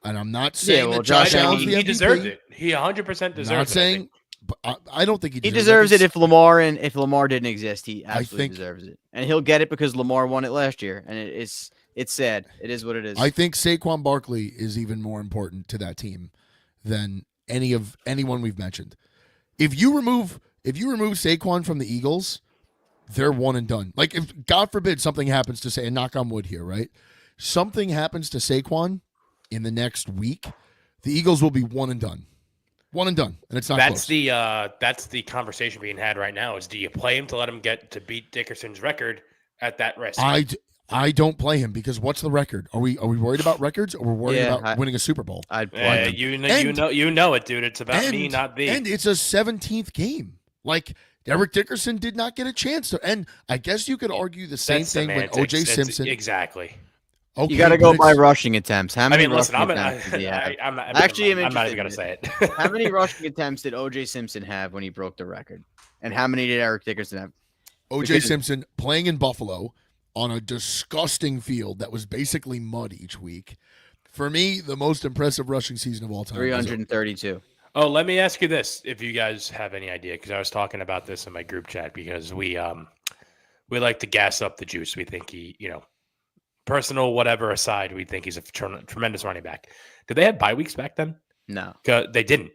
and I'm not saying well, that Josh Josh Allen- Allen's the he MVP. deserved it. He 100% deserved Not it. saying, but I don't think he He deserves deserves it if Lamar didn't exist. He absolutely think- deserves it, and he'll get it because Lamar won it last year. And it's sad. It is what it is. I think Saquon Barkley is even more important to that team than anyone we've mentioned. If you remove Saquon from the Eagles, they're one and done. Like, if God forbid something happens to say, and knock on wood here, right? Something happens to Saquon in the next week, the Eagles will be one and done. One and done, and it's not That's close. that's the conversation being had right now. Is do you play him to let him get to beat Dickerson's record at that risk? I don't play him because what's the record? Are we worried about records, or we're worried Yeah, about winning a Super Bowl? I'd play him. you And- know it, dude. It's about me, not thee. And it's a 17th game. Like, Derek Dickerson did not get a chance to. And I guess you could argue the same That's thing when semantics. O.J. It's- Simpson. exactly. Okay, You got to but go by it's- rushing attempts. How I many mean, listen, rushing attempts did he have? I'm not. Actually, I'm not even interested gonna in say it. How many rushing attempts did O.J. Simpson have when he broke the record? And how many did Eric Dickerson have? O.J. Because- Simpson playing in Buffalo on a disgusting field that was basically mud each week. For me, the most impressive rushing season of all time. 332. Oh, let me ask you this: if you guys have any idea, because I was talking about this in my group chat, because we like to gas up the juice. We think he, personal whatever aside, we think he's a tremendous running back. Did they have bye weeks back then? No. They didn't.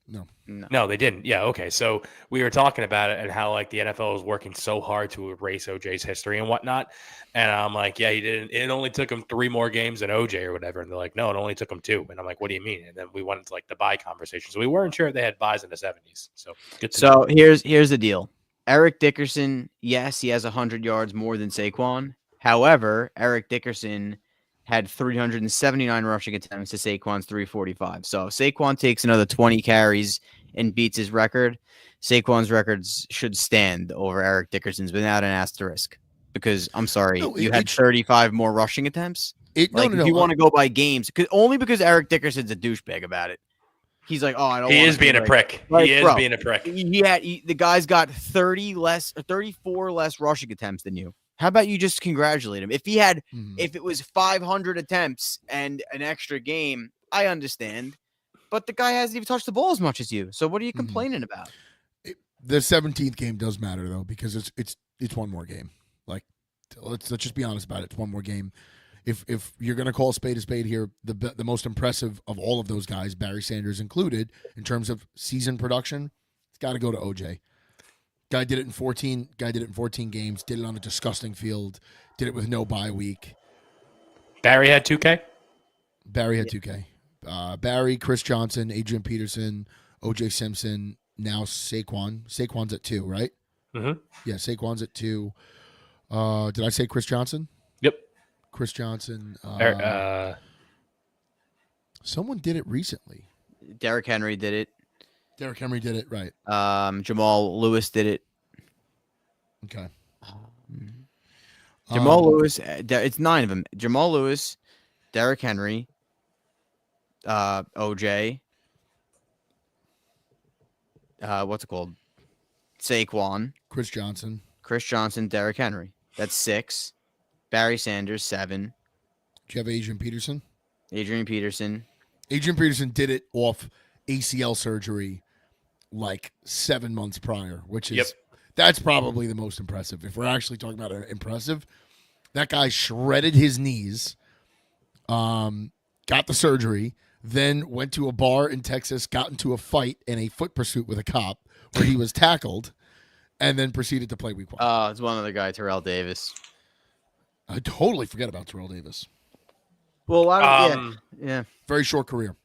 No. No, they didn't. Yeah, okay. So we were talking about it and how like the NFL is working so hard to erase OJ's history and whatnot. And I'm like, yeah, he didn't. It only took him 3 more games than OJ or whatever. And they're like, no, it only took him 2. And I'm like, what do you mean? And then we went into like the bye conversation. So we weren't sure if they had buys in the 70s. So good to know. So here's the deal. Eric Dickerson, yes, he has 100 yards more than Saquon. However, Eric Dickerson had 379 rushing attempts to Saquon's 345. So if Saquon takes another 20 carries and beats his record, Saquon's records should stand over Eric Dickerson's without an asterisk. Because I'm sorry, No, you had 35 more rushing attempts. If you want to go by games, only because Eric Dickerson's a douchebag about it. He's like, oh, I don't. He wanna is being a prick. Like, He is bro, being a prick. The guy's got 34 less rushing attempts than you. How about you just congratulate him? If he had, if it was 500 attempts and an extra game, I understand. But the guy hasn't even touched the ball as much as you. So what are you complaining about? The 17th game does matter though, because it's one more game. Like, let's just be honest about it. It's one more game. If you're gonna call a spade here, the most impressive of all of those guys, Barry Sanders included, in terms of season production, it's got to go to OJ. Guy did it in 14 games. Did it on a disgusting field. Did it with no bye week. Barry had 2K. Barry had 2K. Barry, Chris Johnson, Adrian Peterson, O.J. Simpson. Now Saquon. Saquon's at 2, right? Mm-hmm. Yeah, Saquon's at 2. Did I say Chris Johnson? Yep. Chris Johnson. Someone did it recently. Derrick Henry did it. Derrick Henry did it, right? Jamal Lewis did it. Okay. Jamal Lewis. It's 9 of them. Jamal Lewis, Derrick Henry, OJ. What's it called? Saquon. Chris Johnson, Derrick Henry. That's 6. Barry Sanders, 7. Do you have Adrian Peterson? Adrian Peterson did it off ACL surgery like 7 months prior, which is that's probably the most impressive. If we're actually talking about impressive, that guy shredded his knees, got the surgery, then went to a bar in Texas, got into a fight and a foot pursuit with a cop where he was tackled, and then proceeded to play week 1. It's one other guy, Terrell Davis. I totally forget about Terrell Davis. Well, yeah. Very short career.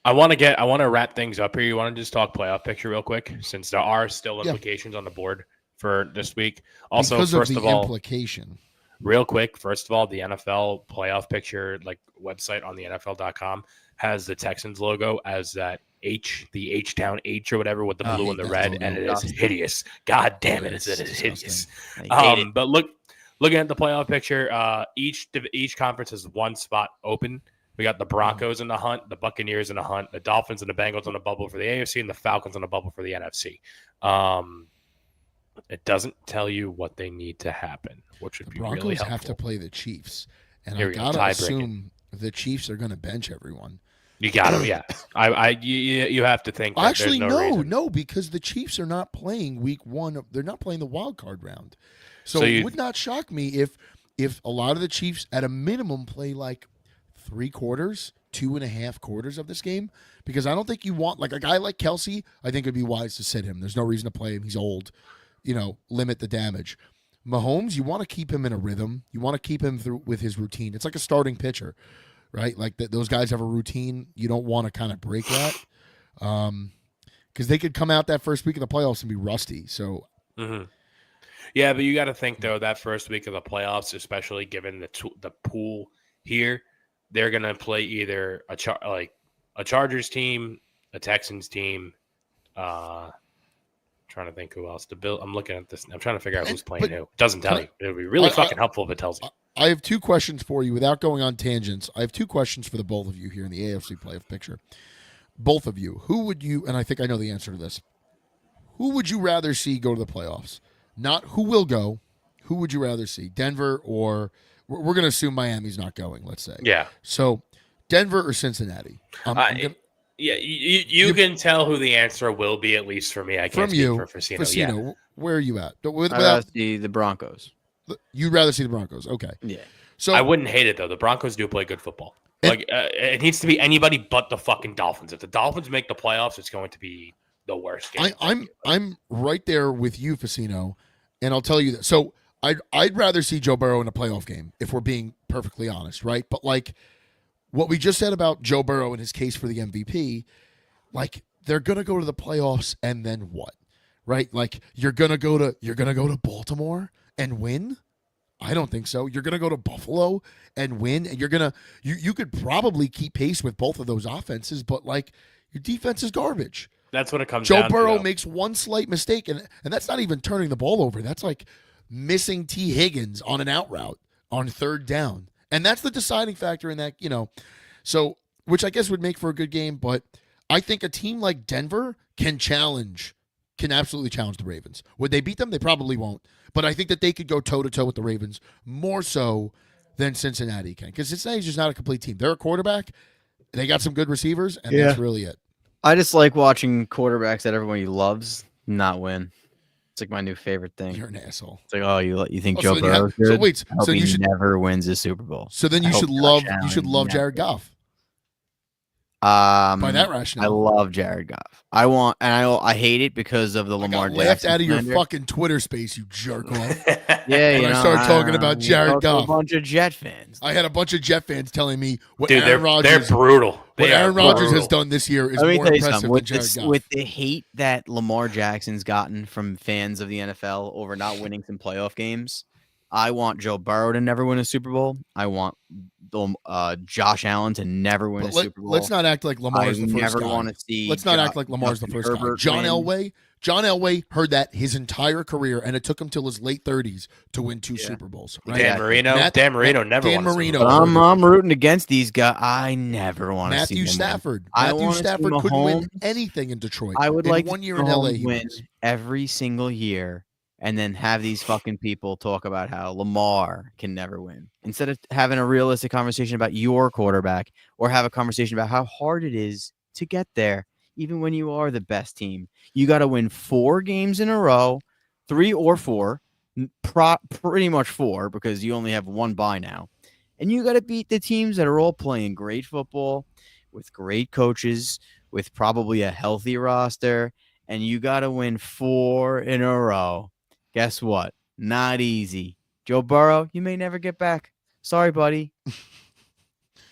I want to wrap things up here. You want to just talk playoff picture real quick, since there are still implications on the board for this week. Also, because first of of the all, implication. real quick, first of all, the NFL playoff picture, like website on the NFL.com, has the Texans logo as that H, the H-Town H or whatever, with the blue and the red, logo. and it is hideous. God damn it, it is hideous. disgusting. I hate it. But looking at the playoff picture, each conference has one spot open. We got the Broncos in the hunt, the Buccaneers in the hunt, the Dolphins and the Bengals on the bubble for the AFC, and the Falcons on the bubble for the NFC. It doesn't tell you what they need to happen, which would The be Broncos really helpful. have to play the Chiefs, and Here I we go, gotta tie breaking. assume the Chiefs are going to bench everyone. You got them, yeah. You have to think. That Actually, there's no reason. no, because the Chiefs are not playing week 1. They're not playing the wild card round, so So it would not shock me if a lot of the Chiefs, at a minimum, play like 3 quarters, 2.5 quarters of this game, because I don't think you want, like, a guy like Kelsey. I think it'd be wise to sit him. There's no reason to play him. He's old. Limit the damage. Mahomes, you want to keep him in a rhythm. You want to keep him through with his routine. It's like a starting pitcher, right? Like those guys have a routine. You don't want to kind of break that, because they could come out that first week of the playoffs and be rusty. So, Yeah, but you got to think though that first week of the playoffs, especially given the pool here, they're gonna play either a Chargers team, a Texans team. Trying to think who else. I'm looking at this. I'm trying to figure out who's playing who. It doesn't tell you. It would be really fucking helpful if it tells you. I have two questions for you without going on tangents. I have two questions for the both of you here in the AFC playoff picture. Both of you, who would you, and I think I know the answer to this, who would you rather see go to the playoffs? Not who will go, who would you rather see? Denver or, we're going to assume Miami's not going, let's say. Yeah. So, Denver or Cincinnati? Yeah, you can tell who the answer will be, at least for me. I can't speak for Facino. Facino, where are you at? I'd rather see the Broncos. You'd rather see the Broncos. Okay. Yeah. So I wouldn't hate it, though. The Broncos do play good football. It needs to be anybody but the fucking Dolphins. If the Dolphins make the playoffs, it's going to be the worst game. I'm right there with you, Facino, and I'll tell you that. So I'd rather see Joe Burrow in a playoff game, if we're being perfectly honest, right? But like what we just said about Joe Burrow and his case for the MVP, like they're gonna go to the playoffs and then what? Right? Like you're gonna go to Baltimore and win? I don't think so. You're gonna go to Buffalo and win, and you could probably keep pace with both of those offenses, but like your defense is garbage. That's what it comes down to. Joe Burrow makes one slight mistake, and that's not even turning the ball over. That's like missing T. Higgins on an out route on third down. And that's the deciding factor in that, so which I guess would make for a good game, but I think a team like Denver can absolutely challenge the Ravens. Would they beat them? They probably won't. But I think that they could go toe-to-toe with the Ravens more so than Cincinnati can. Because Cincinnati's just not a complete team. They're a quarterback. They got some good receivers, and that's really it. I just like watching quarterbacks that everybody loves not win. It's like my new favorite thing. You're an asshole. It's like, oh, you think Joe Burrow good? So wait, so you should never wins a Super Bowl. So then you should love Jared Goff. By that rationale, I love Jared Goff. I hate it because of the Lamar Jackson. Laughed out of your fucking Twitter space, you jerk off. Yeah, when I started talking about Jared Goff. A bunch of Jet fans. I had a bunch of Jet fans telling me what Aaron Aaron Rodgers. They're brutal. What Aaron Rodgers has done this year is more impressive than Jared Goff. With the hate that Lamar Jackson's gotten from fans of the NFL over not winning some playoff games, I want Joe Burrow to never win a Super Bowl. I want Josh Allen to never win a Super Bowl. Let's not act like Lamar's the first guy. Want to see let's not act like Lamar's the first guy. John Elway heard that his entire career, and it took him till his late 30s to win two Super Bowls. Right? Dan Marino never won. Marino. I'm rooting against these guys. I never want to see Matthew Stafford. Matthew Stafford couldn't win anything in Detroit. I would like 1 year in LA. Win every single year. And then have these fucking people talk about how Lamar can never win. Instead of having a realistic conversation about your quarterback, or have a conversation about how hard it is to get there, even when you are the best team. You got to win 4 games in a row, 3 or 4, pretty much 4, because you only have 1 bye now. And you got to beat the teams that are all playing great football, with great coaches, with probably a healthy roster. And you got to win 4 in a row. Guess what? Not easy. Joe Burrow, you may never get back. Sorry, buddy.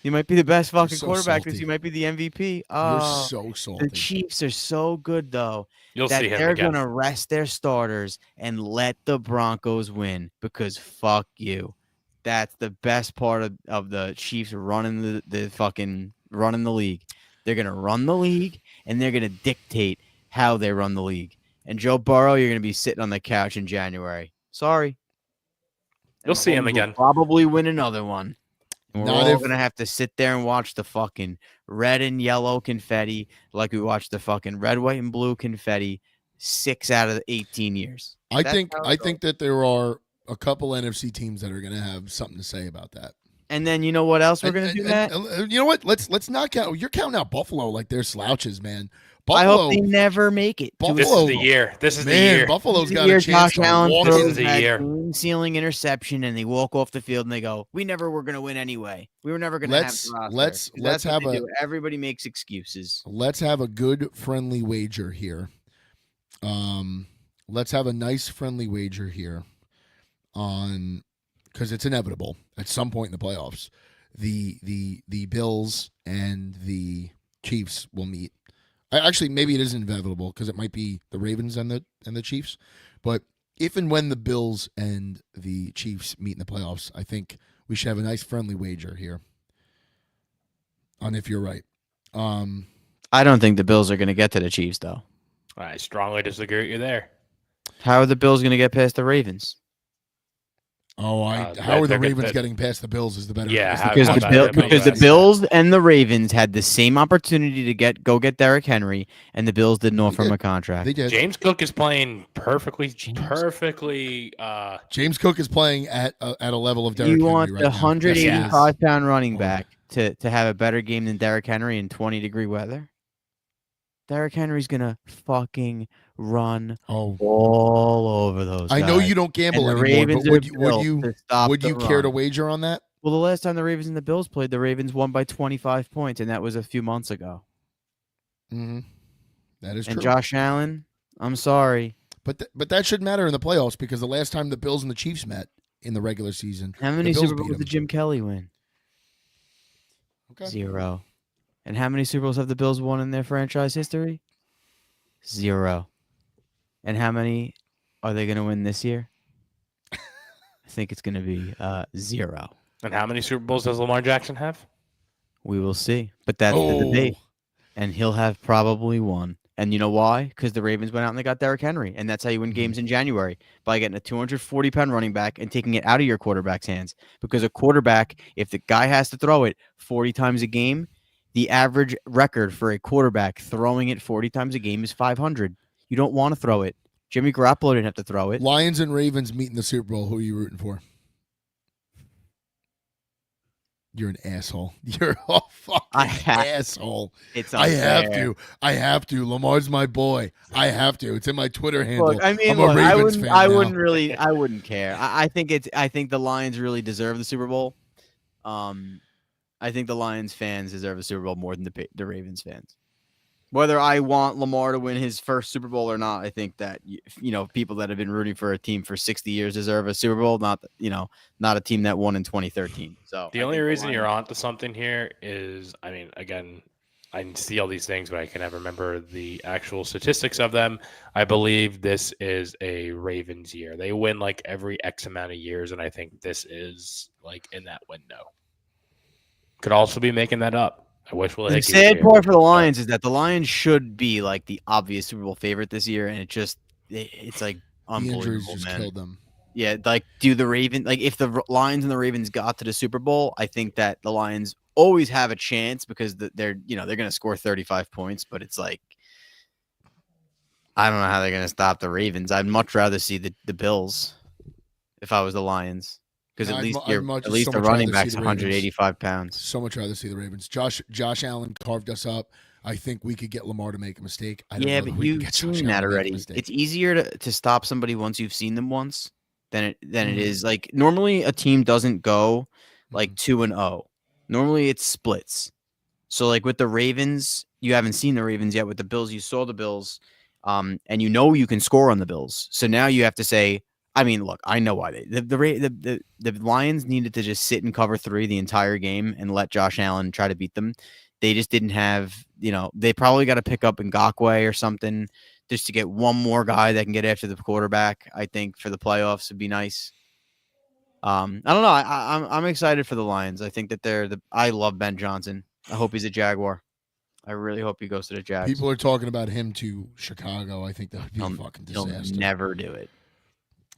You might be the best fucking quarterback because you might be the MVP. You're so salty. The Chiefs are so good, though. You'll see him they're again. going to rest their starters and let the Broncos win because fuck you. That's the best part of the Chiefs running running the league. They're going to run the league, and they're going to dictate how they run the league. And Joe Burrow, you're going to be sitting on the couch in January. Sorry. You'll see him again. Probably win another one. And we're all going to have to sit there and watch the fucking red and yellow confetti like we watched the fucking red, white, and blue confetti 6 out of 18 years. I think that there are a couple NFC teams that are going to have something to say about that. And then you know what else we're going to do, Matt? You know what? Let's not count. You're counting out Buffalo like they're slouches, man. Buffalo, I hope they never make it. This is the year. This is the year. Buffalo's got a chance to walk This in. is the year. Ceiling interception, and they walk off the field and they go, "We never were going to win anyway. We were never going to have." Let's have everybody makes excuses. Let's have a good friendly wager here. Let's have a nice friendly wager here on, because it's inevitable at some point in the playoffs. The Bills and the Chiefs will meet. Actually, maybe it isn't inevitable because it might be the Ravens and the Chiefs. But if and when the Bills and the Chiefs meet in the playoffs, I think we should have a nice friendly wager here on if you're right. I don't think the Bills are going to get to the Chiefs, though. I strongly disagree with you there. How are the Bills going to get past the Ravens? Oh, how They're- are the they're good- Ravens they're- getting past the Bills is the better. Yeah, is the how- Because how the about Bill, that? because the Yes. Bills and the Ravens had the same opportunity to go get Derrick Henry, and the Bills didn't offer him did. a contract. They did. James Cook is playing perfectly. James- James Cook is playing at a level of Derrick You Henry want right the now. 185-pound running Oh, back to have a better game than Derrick Henry in 20-degree weather? Derrick Henry's gonna fucking run Oh, all over those. I know guys. you don't gamble And the anymore, Ravens but are would built you to stop would the you care to run. wager on that? Well, the last time the Ravens and the Bills played, the Ravens won by 25 points, and that was a few months ago. Mm-hmm. That is And true. Josh Allen, I'm sorry. But that shouldn't matter in the playoffs because the last time the Bills and the Chiefs met in the regular season, How many the Bills Super beat Bowls did them. Jim Kelly win? Okay. 0. And how many Super Bowls have the Bills won in their franchise history? 0. And how many are they going to win this year? I think it's going to be 0. And how many Super Bowls does Lamar Jackson have? We will see. But that's the debate. Oh, And he'll have probably one. And you know why? Because the Ravens went out and they got Derrick Henry. And that's how you win games in January, by getting a 240-pound running back and taking it out of your quarterback's hands. Because a quarterback, if the guy has to throw it 40 times a game, the average record for a quarterback throwing it 40 times a game is 500. You don't want to throw it. Jimmy Garoppolo didn't have to throw it. Lions and Ravens meet in the Super Bowl. Who are you rooting for? You're an asshole. You're a fucking asshole. It's I have unfair. to. I have to. Lamar's my boy. I have to. It's in my Twitter handle. Look, I mean, I'm a look, Ravens fan I now. wouldn't really, I wouldn't care. I think the Lions really deserve the Super Bowl. I think the Lions fans deserve the Super Bowl more than the Ravens fans. Whether I want Lamar to win his first Super Bowl or not, I think that people that have been rooting for a team for 60 years deserve a Super Bowl, not a team that won in 2013. So The only reason you're onto something here is, I mean, again, I see all these things, but I can never remember the actual statistics of them. I believe this is a Ravens year. They win like every X amount of years, and I think this is like in that window. Could also be making that up. I wish Will The Hickey was sad here. part for the Lions is that the Lions should be like the obvious Super Bowl favorite this year, and it's like The injuries unbelievable, just man. killed them. Yeah, like if the Lions and the Ravens got to the Super Bowl, I think that the Lions always have a chance because they're going to score 35 points, but it's like I don't know how they're going to stop the Ravens. I'd much rather see the Bills if I was the Lions, because No, at I'd least mu- I'd much- at least so the much running rather see back's the Ravens. 185 pounds. So much rather see the Ravens. Josh Allen carved us up. I think we could get Lamar to make a mistake. I don't Yeah, know that but we can you've get Josh seen Allen that to make a already. mistake. It's easier to stop somebody once you've seen them once than it Mhm. is. Like normally a team doesn't go like Mhm. 2-0. Normally it's splits. So like with the Ravens, you haven't seen the Ravens yet. With the Bills, you saw the Bills, and you can score on the Bills. So now you have to say, I mean, look, I know why the Lions needed to just sit and cover 3 the entire game and let Josh Allen try to beat them. They just didn't have, they probably got to pick up Ngakoue or something just to get one more guy that can get after the quarterback. I think for the playoffs would be nice. I don't know. I'm excited for the Lions. I think that I love Ben Johnson. I hope he's a Jaguar. I really hope he goes to the Jags. People are talking about him to Chicago. I think that would be a He'll- fucking He'll disaster. never do it.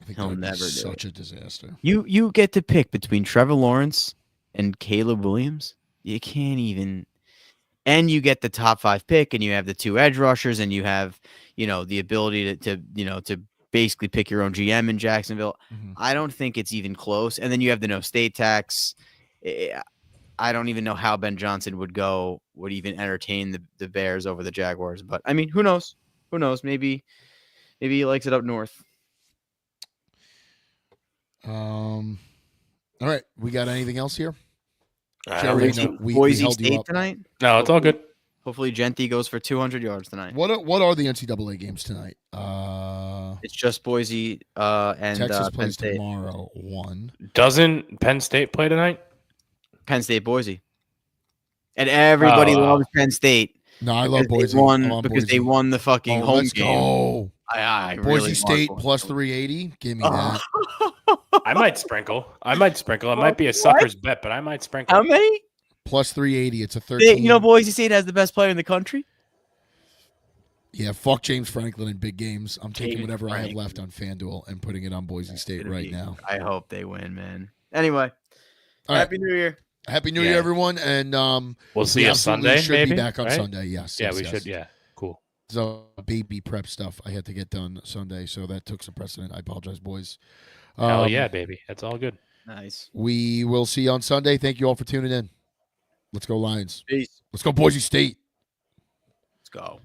I think he'll that would be never do such a disaster. You get to pick between Trevor Lawrence and Caleb Williams. You can't even. And you get the top 5 pick, and you have the 2 edge rushers, and you have, the ability to basically pick your own GM in Jacksonville. Mhm. I don't think it's even close. And then you have the no state tax. I don't even know how Ben Johnson would even entertain the Bears over the Jaguars. But I mean, who knows? Who knows? Maybe he likes it up north. All right. We got anything else here? I Jerry, don't I think know so. we Boise held you State up. tonight. No, it's all good. Hopefully, Genty goes for 200 yards tonight. What are the NCAA games tonight? It's just Boise and Texas Penn plays State. tomorrow. 1. Doesn't Penn State play tonight? Penn State, Boise. And everybody Oh, loves Penn State. No, I love because Boise. they won I'm on because they Boise. won the fucking Oh, home let's game. go. I Boise really want State Boise. plus 380. Give me Oh. that. I might sprinkle. It might be a sucker's bet, but I might sprinkle. How many? Plus 380. It's a 13. Boise State has the best player in the country. Yeah, fuck James Franklin in big games. I'm taking James whatever I have Franklin. left on FanDuel and putting it on Boise State It'll right be- now. I hope they win, man. Anyway, All right. Happy New Year. Happy New Yeah. Year, everyone. And We'll see we you absolutely Sunday, should maybe. be back on right? Sunday. Yes. Yeah, yes, we yes. should. Yeah, cool. So baby prep stuff I had to get done Sunday, so that took some precedent. I apologize, boys. Hell yeah, baby. That's all good. Nice. We will see you on Sunday. Thank you all for tuning in. Let's go Lions. Peace. Let's go Boise State. Let's go.